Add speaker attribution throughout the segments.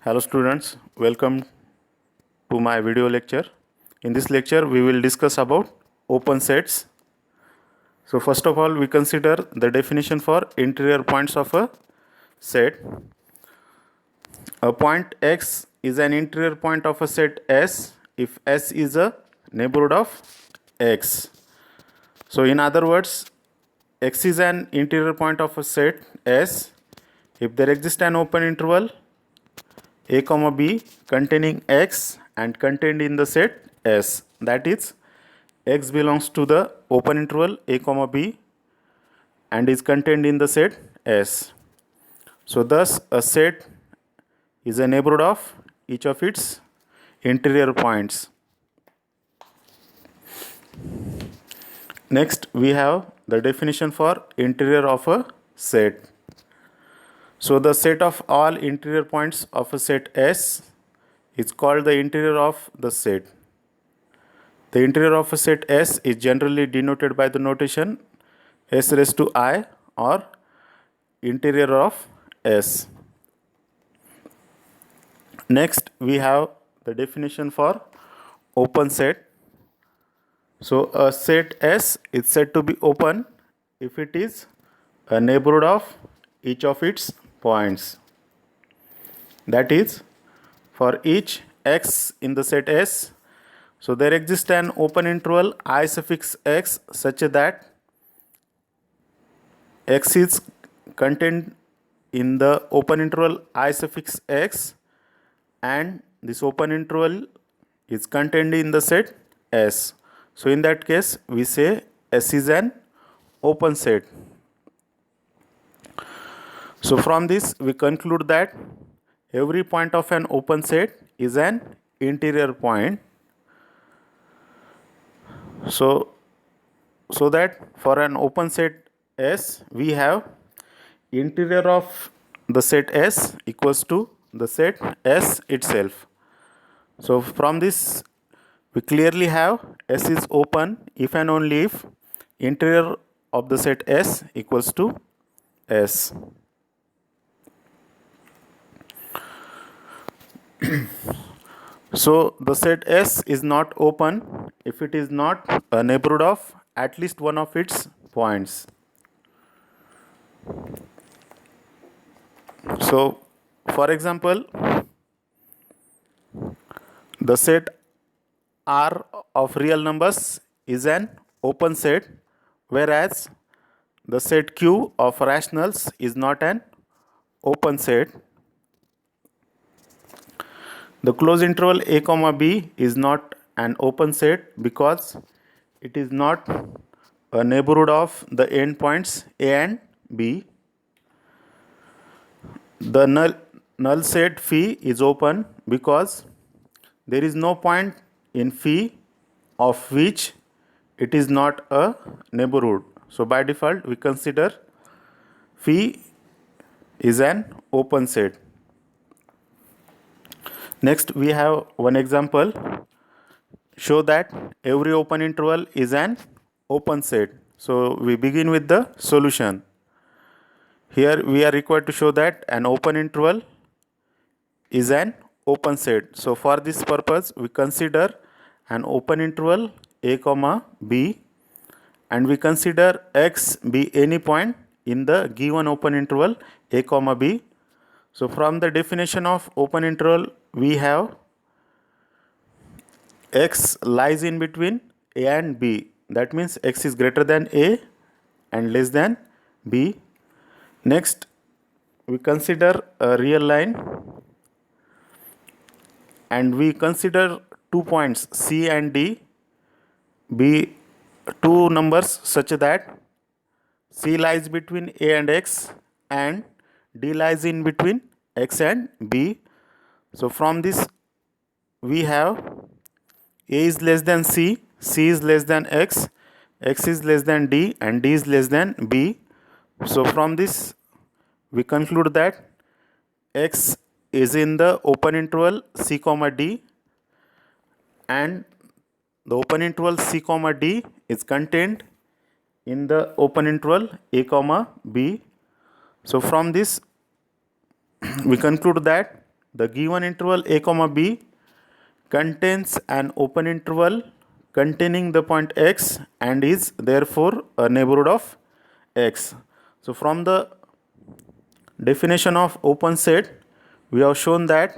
Speaker 1: Hello students, welcome to my video lecture. In this lecture we will discuss about open sets. So first of all we consider the definition for interior points of a set. A point X is an interior point of a set S if S is a neighborhood of X. So in other words, X is an interior point of a set S if there exists an open interval a comma b containing X and contained in the set S, that is X belongs to the open interval a comma b and is contained in the set S. So thus a set is a neighborhood of each of its interior points. Next we have the definition for interior of a set. So the set of all interior points of a set S is called the interior of the set. The interior of a set S is generally denoted by the notation S raised to I or interior of S. Next we have the definition for open set. So a set S is said to be open if it is a neighborhood of each of its points. That is, for each X in the set S, so there exists an open interval I suffix X such that X is contained in the open interval I suffix X and this open interval is contained in the set S. So in that case we say S is an open set. So from this we conclude that every point of an open set is an interior point. So that for an open set S we have interior of the set S equals to the set S itself. So from this we clearly have S is open if and only if interior of the set S equals to S. So the set S is not open if it is not a neighborhood of at least one of its points. So for example, the set R of real numbers is an open set, whereas the set Q of rationals is not an open set. The closed interval a comma b is not an open set because it is not a neighborhood of the endpoints a and b. The null set phi is open because there is no point in phi of which it is not a neighborhood. So by default we consider phi is an open set. Next we have one example. Show that every open interval is an open set. So we begin with the solution. Here we are required to show that an open interval is an open set. So for this purpose we consider an open interval a comma b and we consider X be any point in the given open interval a comma b. So from the definition of open interval we have X lies in between a and b. That means X is greater than a and less than b. Next we consider a real line and we consider 2 points C and D be two numbers such that C lies between a and x and D lies in between x and b. So from this we have a is less than c, c is less than x is less than d and d is less than b. So from this we conclude that X is in the open interval c comma d and the open interval c comma d is contained in the open interval a comma b. So from this we conclude that the given interval a comma b contains an open interval containing the point x and is therefore a neighborhood of x. So from the definition of open set, we have shown that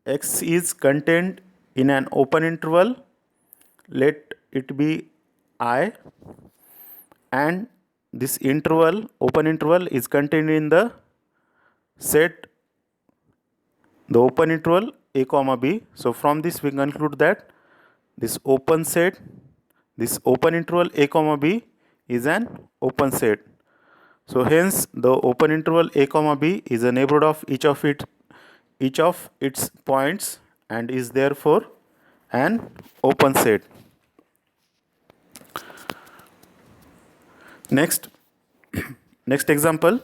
Speaker 1: x is contained in an open interval, let it be I, and this interval, open interval, is contained in the set, the open interval a comma b. So from this we conclude that this open set, this open interval a comma b is an open set. So hence the open interval a comma b is a neighborhood of each of its points and is therefore an open set. Next example,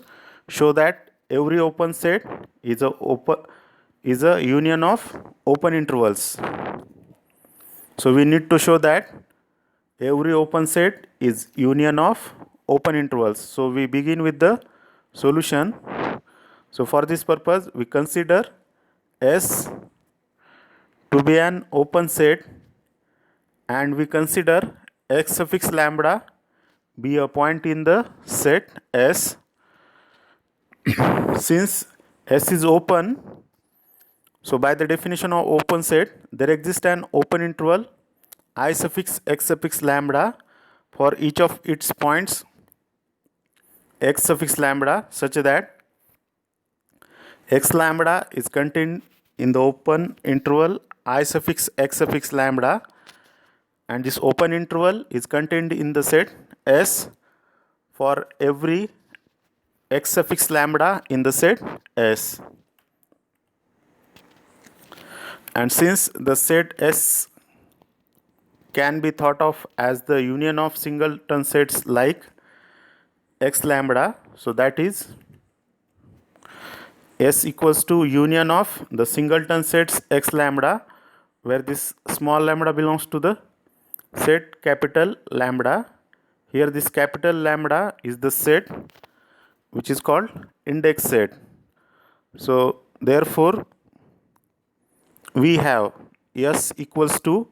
Speaker 1: show that every open set is a union of open intervals. So we need to show that every open set is union of open intervals. So we begin with the solution. So for this purpose we consider S to be an open set and we consider x suffix lambda be a point in the set S. Since S is open, so by the definition of open set, there exists an open interval I suffix x suffix lambda for each of its points x suffix lambda such that x lambda is contained in the open interval I suffix x suffix lambda, and this open interval is contained in the set S for every x suffix lambda in the set S. And since the set S can be thought of as the union of singleton sets like x lambda, so that is S equals to union of the singleton sets x lambda, where this small lambda belongs to the set capital lambda. Here this capital lambda is the set which is called index set. So therefore we have S equals to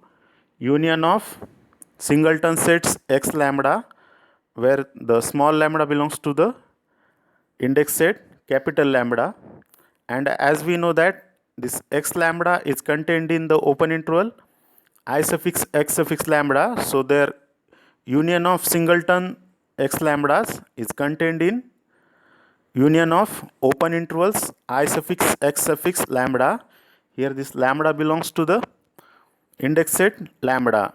Speaker 1: union of singleton sets x lambda, where the small lambda belongs to the index set capital lambda, and as we know that this x lambda is contained in the open interval I suffix x suffix lambda, so their union of singleton x lambdas is contained in union of open intervals I suffix x suffix lambda. Here this lambda belongs to the index set lambda,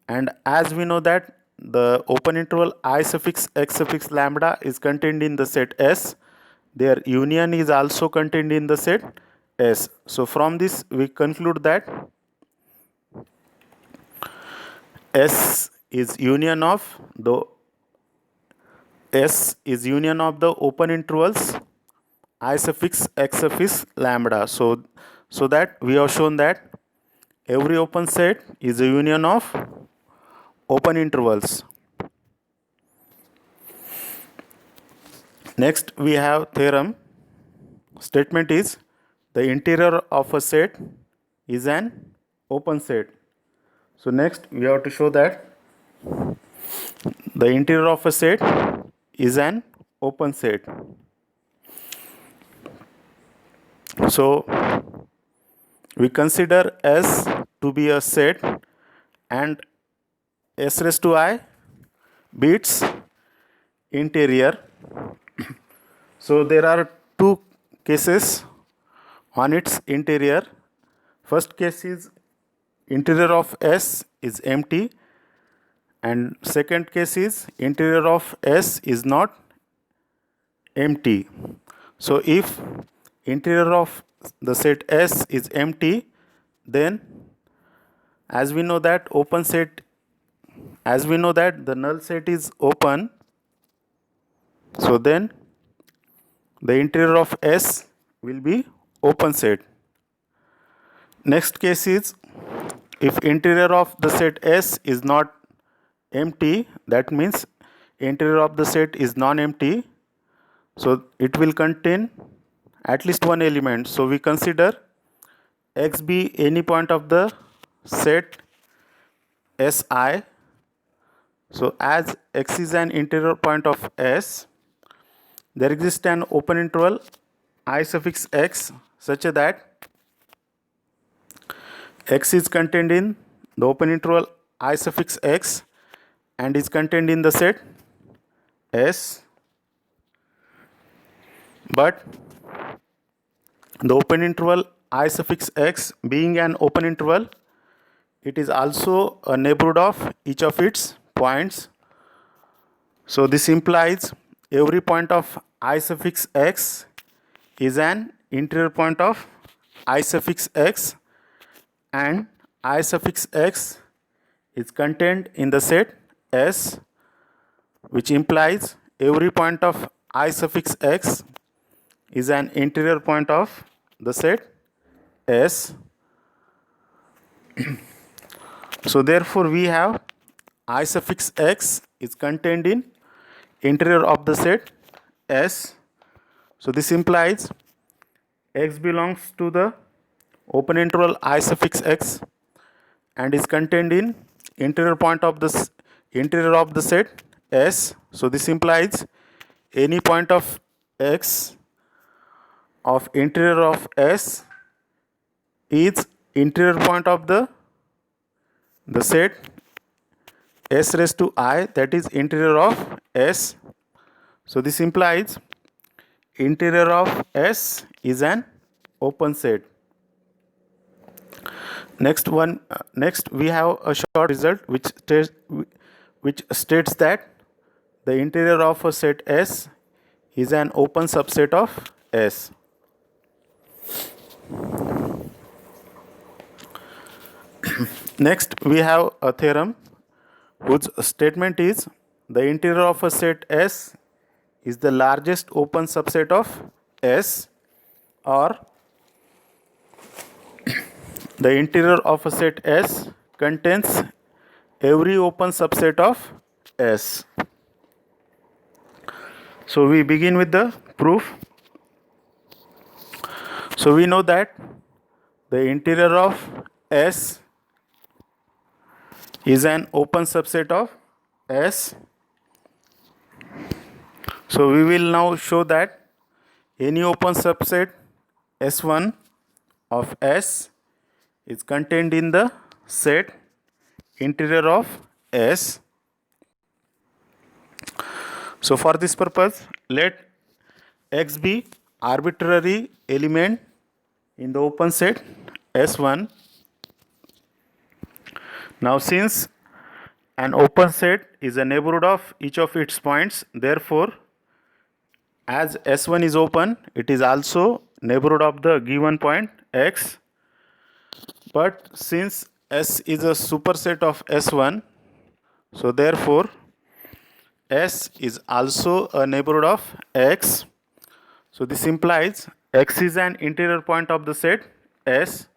Speaker 1: and as we know that the open interval I suffix x suffix lambda is contained in the set S, their union is also contained in the set S. So from this we conclude that S is union of the open intervals I suffix x suffix lambda. So that we have shown that every open set is a union of open intervals. Next we have theorem. Statement is the interior of a set is an open set. So next we have to show that the interior of a set is an open set. So we consider S to be a set and S raised to I be its interior. So there are two cases on its interior. First case is interior of S is empty, and second case is interior of S is not empty. So if interior of the set S is empty, then as we know that the null set is open, so then the interior of S will be open set. Next case is if interior of the set S is not empty, that means interior of the set is non-empty, so it will contain at least one element. So we consider x be any point of the set Si. So as x is an interior point of S, there exists an open interval I suffix x such that x is contained in the open interval I suffix x and is contained in the set S, but the open interval I suffix x being an open interval, it is also a neighborhood of each of its points. So this implies every point of I suffix x is an interior point of I suffix x, and I suffix x is contained in the set S, which implies every point of I suffix x is an interior point of the set S. So therefore we have I suffix x is contained in interior of the set S. So this implies x belongs to the open interval I suffix x and is contained in interior point of the interior of the set S. So this implies any point of x of interior of S is interior point of the set S raised to I, that is interior of S. So this implies interior of S is an open set. Next we have a short result which states that the interior of a set S is an open subset of S. Next we have a theorem whose statement is the interior of a set S is the largest open subset of S, or the interior of a set S contains every open subset of S. So we begin with the proof. So we know that the interior of S is an open subset of S. So we will now show that any open subset S1 of S is contained in the set interior of S. So for this purpose, let x be arbitrary element in the open set S1. Now since an open set is a neighborhood of each of its points, therefore as S1 is open, it is also neighborhood of the given point x. But since S is a superset of S1, so therefore S is also a neighborhood of x. So this implies x is an interior point of the set S.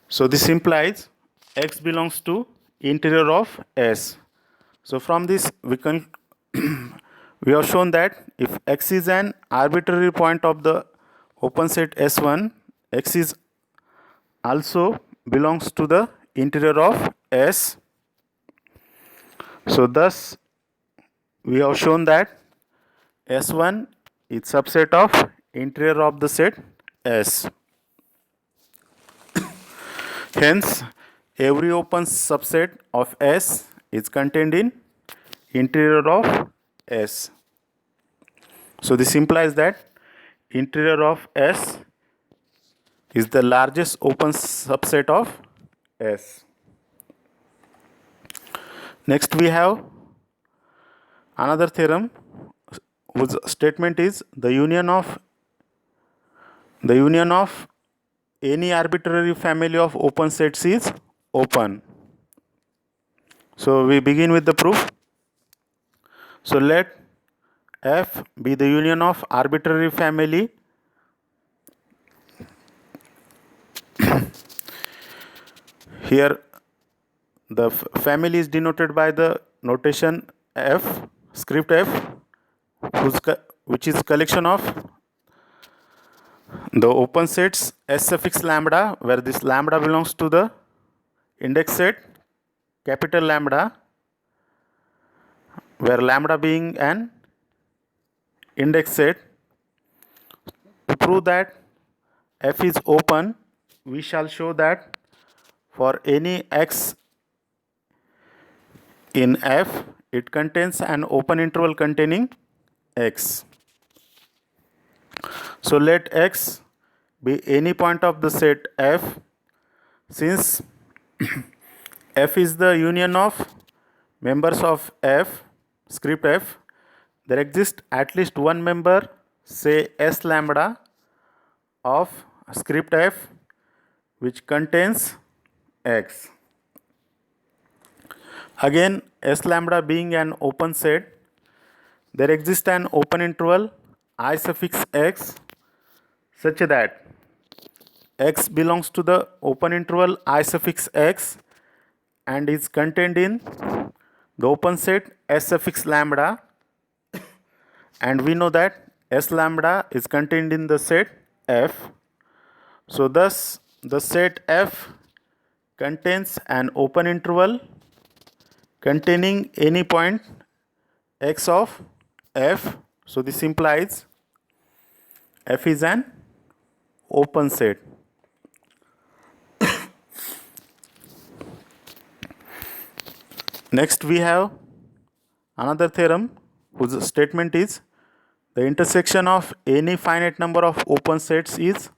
Speaker 1: So this implies x belongs to interior of S. So from this we can we have shown that if x is an arbitrary point of the open set S1, x is also belongs to the interior of S. So thus we have shown that S1 is subset of interior of the set S. Hence every open subset of S is contained in interior of S. So this implies that interior of S is the largest open subset of S. Next we have another theorem whose statement is the union of any arbitrary family of open sets is open. So we begin with the proof. So let F be the union of arbitrary family here the family is denoted by the notation F, script F, which is collection of the open sets S suffix lambda, where this lambda belongs to the index set capital lambda, where lambda being an index set. To prove that F is open, we shall show that for any x in F, it contains an open interval containing x. So let x be any point of the set F. Since F is the union of members of F, script F, there exists at least one member, say S lambda, of script F which contains x. Again, S lambda being an open set, there exists an open interval I suffix x such that x belongs to the open interval I suffix x and is contained in the open set S suffix lambda, and we know that S lambda is contained in the set F. So thus the set F contains an open interval containing any point x of F. So this implies F is an open set. Next we have another theorem whose statement is the intersection of any finite number of open sets is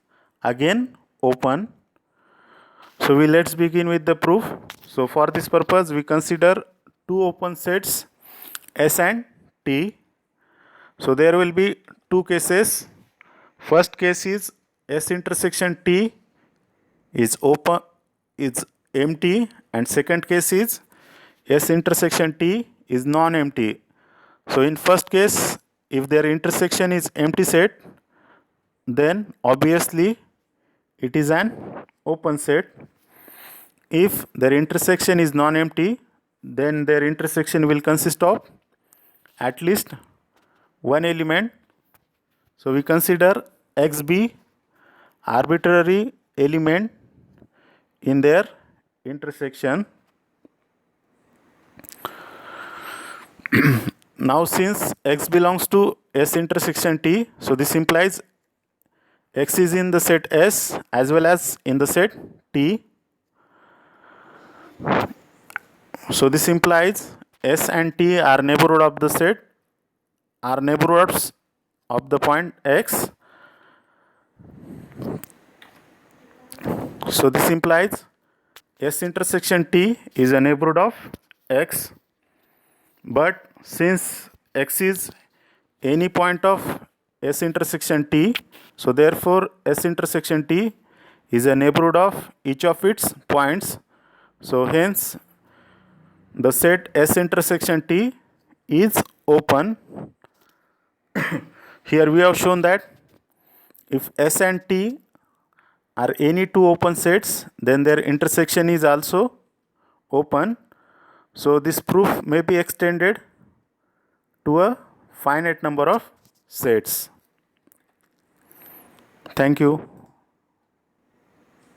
Speaker 1: again open. So let's begin with the proof. So for this purpose we consider two open sets S and T. So there will be two cases. First case is S intersection T is open, is empty, and second case is S intersection T is non-empty. So in first case, if their intersection is empty set, then obviously it is an open set. If their intersection is non-empty, then their intersection will consist of at least one element. So we consider x be arbitrary element in their intersection. Now since x belongs to S intersection T, so this implies x is in the set S as well as in the set T. So this implies S and T are neighborhood of the set, are neighborhoods of the point x. So this implies S intersection T is a neighborhood of x. But since x is any point of S intersection T, so therefore S intersection T is a neighborhood of each of its points. So hence the set S intersection T is open. Here we have shown that if S and T are any two open sets, then their intersection is also open. So this proof may be extended to a finite number of sets. Thank you.